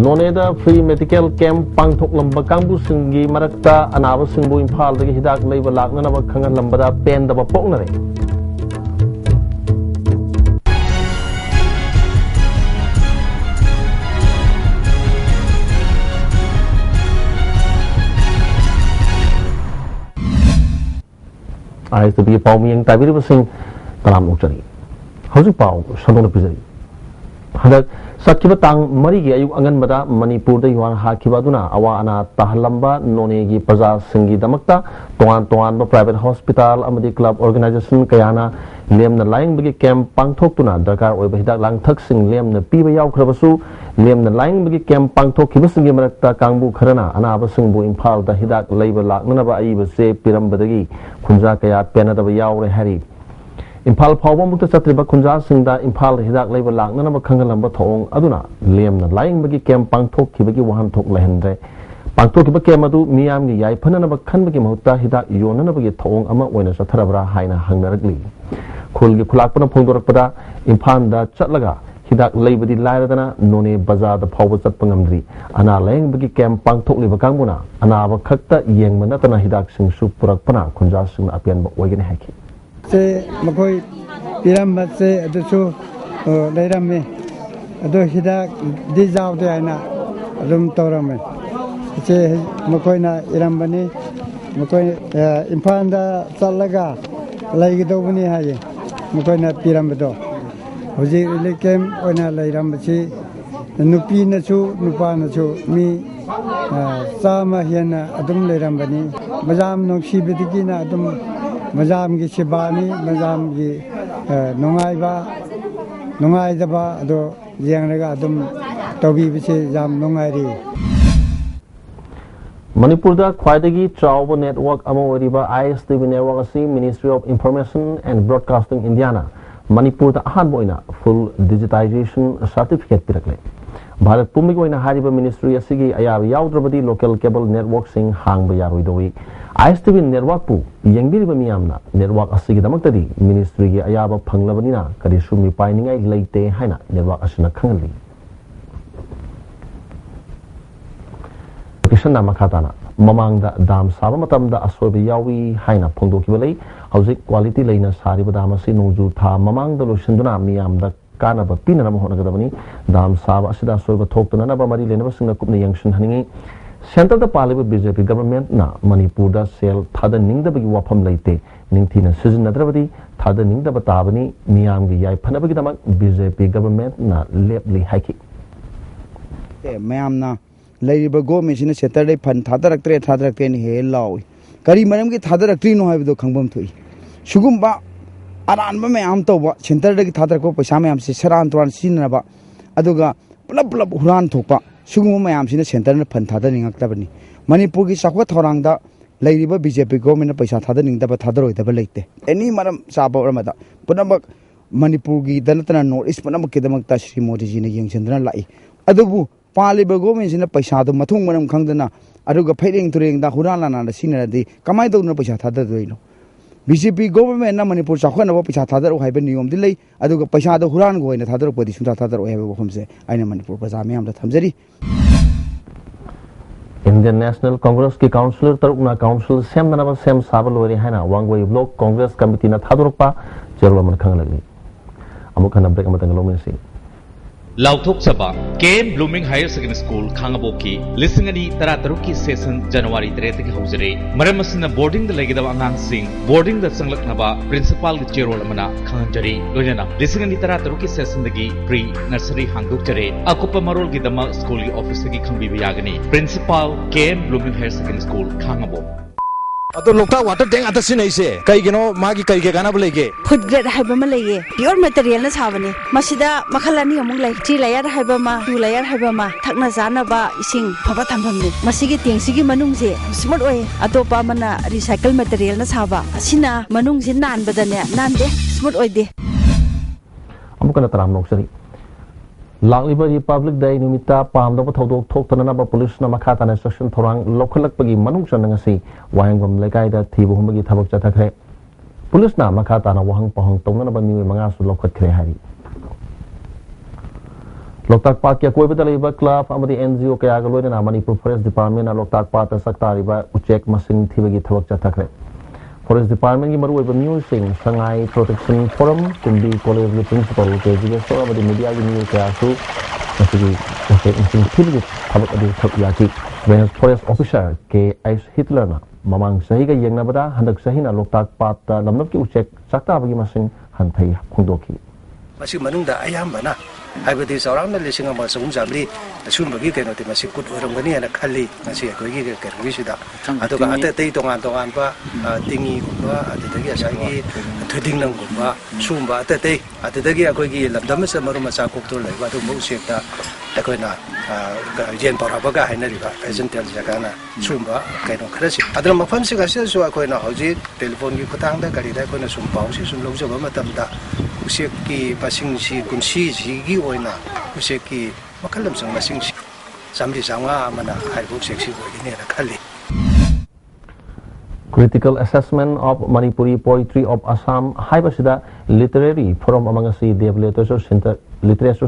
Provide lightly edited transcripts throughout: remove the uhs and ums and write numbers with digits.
नोनेदा free medical camp पांथोकलंबा कांगबुसिंगी मरक्ता अनाबसिंगबु इम्फालदगी हिदाक लैबा लाक्ननबा खंगलंबदा पेंदबा पोकनरे Istv paumiyang tabiribasing talam ukjari hauju pau sandona pijari hadak sakkiba tang mari gi ayuk angan bada manipur da yuang hakiba duna awa ana tahlamba none gi praja singi damakta tongan ba private hospital amadi club organization kayana lemna laing bagi camp pangthok tuna darkar oi ba hidak lang thak sing lemna piba yaw khrabasu lemna laing bagi camp pangthok kibasingi marakta kangbu kharana ana abasingbu imphal da hidak leiba lakna ba ai ba se piram badagi khunja kaya pena da ba yaw re hari Impal Power Mukta Satriba Kunja Singda Impal Hidak Labor Lagna Kangalamba Tong Aduna Liam lying Bagi Cam Pangtok Kibaki Wahan Tok Lehendre Pangtok Kibakemadu Miam Yai Panaba Kanbaki Mota Hidak Yonanabagi Tong Ama when a Satarabra Haina Hangaragli Kulgi Kulakpana Pondorapada Impanda Chatlaga Hidak Labor di Ladana None Bazaar the Power Satpangamdri Ana Lang Bagi Cam Pangtok Livakanguna Anava Kakta Yang Manatana Hidak Sing Supurakpana Kunja Sing Apian Wagan Haki se makoi piram se adusu leirame adu hidak dijaw de aina rum torame se makoi na irambani makoi imphanda chalaga laigi dobuni haye makoi na piram do hoji lekem oina leiram chi nupi na chu nupa na chu mi sama hiana adum leirambani majam nongsi bedigi na adum Mazam gi Shibani, Mazam gi Nongaiba, ado Yangaga Dum Tobi Jam Nongairi. Manipur da Kwaidagi Chauba Network Amoriba Istv Network Ministry of Information and Broadcasting Indiana. Manipur da Hanboina full digitization certificate pirakle. Bharat Pumikoina Hariba Ministry Asigi Ayab Yaudrabadi local cable network sing hang Bayaruidowi. Istv network pu yangbiriba miyamna network asigi damaktadi ministry gi ayaba phanglabani kari sumi painingai leite haina network asina khangali kisana makhatana mamangda dam saba matamda asobe yawi haina phongdokibalei hauzik quality leina sariba dam asi nongju tha mamangda losinduna miyamda kana ba pinana mo honagadabani dam saba asida asobe thoktuna na ba mari lenaba singna kupna yangshin haningi Center the Palibu BJP government na Manipur da sel Thada Ningda Bagi Wapam Laite Ningtina Susan Nadravadi Thada Ningda Batabani Miam Gi Yai Panabagi Damak BJP government na Lepli Haki. Ma'am na Lady Bago Mission Saturday Pan Thadaraktre Thadarakre He Law. Kari Madam get Thadarakri no have the Kambum Tui. Shugumba Aranba Mam Toba, Center de Thadako Pasamam Saran Twan Sinaba Aduga Blub Huran Topa. Sugu mayam sina center na pan thada ning aktabani Manipur gi sakwa thorangda leiriba BJP government na paisa thada ning da ba thadaro da ba leite any maram sabo ramada punabak Manipur gi danatana north east punabak kidamak ta Shri Modi ji ne yengchandra lai adubu paliba government sina paisa do mathung maram khangdana aduga phairing turing da hurala na sina di kamai do na paisa thada doino BJP government na Manipur sakwa na paisa thadaro haiba niyom dilai aduga paisa do huran go ina thadaro podi sunda thadaro haiba bokhumse aina Manipur praja me amda thamjari Indian National Congress ki councillor tarukna council sem naba sem sabalori haina wangway block Congress committee na thadurpa jerwa man khanglagi amuk khana break amatang lomensi Lauthok Sabha KM Blooming Higher Secondary School Khangaboki Lisingani Tarataruki session January 3 ki haujare Maramasina boarding the legidaba angang sing boarding the sanglaknaba principal ki chairol amana khanjari loyana Lisingani Tarataruki session dagi pre nursery hangdukjare akupa marol gi dama school ki office ki khangbi yagani principal KM Blooming Higher Secondary School Khangabo Ato lokta water tank ata sinaise kai gino magi kai ge kana bulege food grade haiba ma leye pure material na sabane masida makhalani amung lai chi layer haiba ma tu layer haiba ma thakna jana ba ising phaba thampham ni masigi tengsigi manung je smart oi atopa mana recycle material na saba asina manung je nan badane nan de smart oi de amukana taram noksari Langliba Republic Day Numita Pam the Potodok talk to another police Namakata and Instruction Torang local Bagi Manungshanangasi, Wangum Legaida, Tibu Humagi Tabak Jatakre. Police Namakata and Wang Pohong Tonaba New Mangas local Krehari. Loktak Park ya koi betal iba club amadi NGO kaya galoi na Manipur Forest Department na Loktak Park ta sakta riba uchek masing thibagi thawak chathakre. Forest Department ki maru iba musing Sangai Protection Forum kumbi college principal ke juga so amadi media gi news kaya su masigi uchek masing thibagi thawak adi thak yaki. When forest officer ke Ice Hitler na mamang sahi ka yeng na bada handak sahi na Loktak Park ta lamnap ki uchek sakta bagi masing hantai khungdoki. Masih manungda ayam bana. Haibati seorang dari singa masuk jamri sun bagi kena ti masih kut orang bani anak kali masih aku lagi kerja sudah atau ada tei tongan pa tinggi gua ada lagi asai tuding nang gua sumba ada tei ada lagi aku lagi lamdam semaru masa aku tu lagi waktu mau siapa aku na jen para baga hai nari ba presenter jagana sumba kena kerja ada mafam sih kasih so aku na haji telepon ki kutang dah kali dah aku na sumba sih sumba coba matam dah usiaki pasing si kunsi sigi oina usiaki makalam sang masing si samdi sanga mana haibu seksi ini ada kali. Critical assessment of Manipuri poetry of Assam haibasida literary forum amangasi literature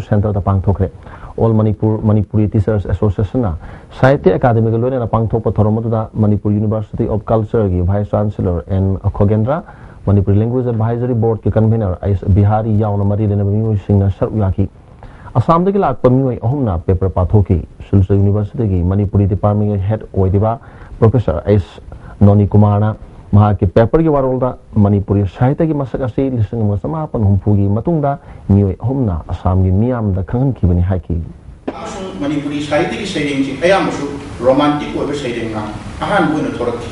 center ta pangthokre all Manipuri Teachers Association na Sahitya Academy galone na pangthokpa thorom da Manipur University of Culture gi Vice Chancellor N Khogendra Manipuri Language Advisory Board ke convener Ais Bihari yauna mari lena miu singna saruyaki Assam de lak pamioi ahumna paper pathoki Sulsa University gi Manipuri Department head oidiba Professor Ais Noni Kumarna maha ke paper gi warolda Manipuri Sahitya gi masak asi lising masama pan humpugi matungda mioi ahumna Assam gi miam da khangan kibani haki Manipuri Sahitya gi saying ji ayamusu romantic oiba saying na ahan buina thorakki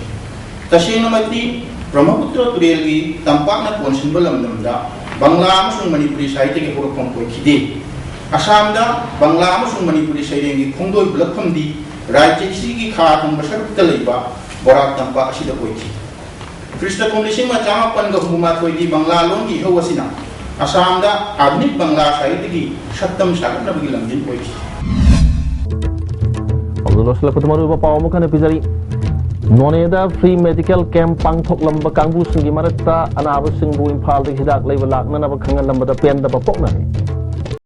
tasina mati Brahmaputra Turelgi tampakna ponsinbal lamdamda Bangla amasung Manipuri Sahitya ke hurufam koi khide Assamda Bangla amasung Manipuri Sahitya khongdoi blakhamdi Rajya sigi khathum basarukta leiba borak tampak asida koi khi Krista Konglising macama panga huma koi di Bangla longi hawasina Assamda adnik Bangla Sahitya ki sattam sakna bagi lamjin koi khi Abdullah Salapatamaru ba pawamukan epizari Noneda free medical camp pangthok lamba kangbu singi marakta anaba singbu imphal de hidak leiba lakna na ba khangan lamba da pen da ba pokna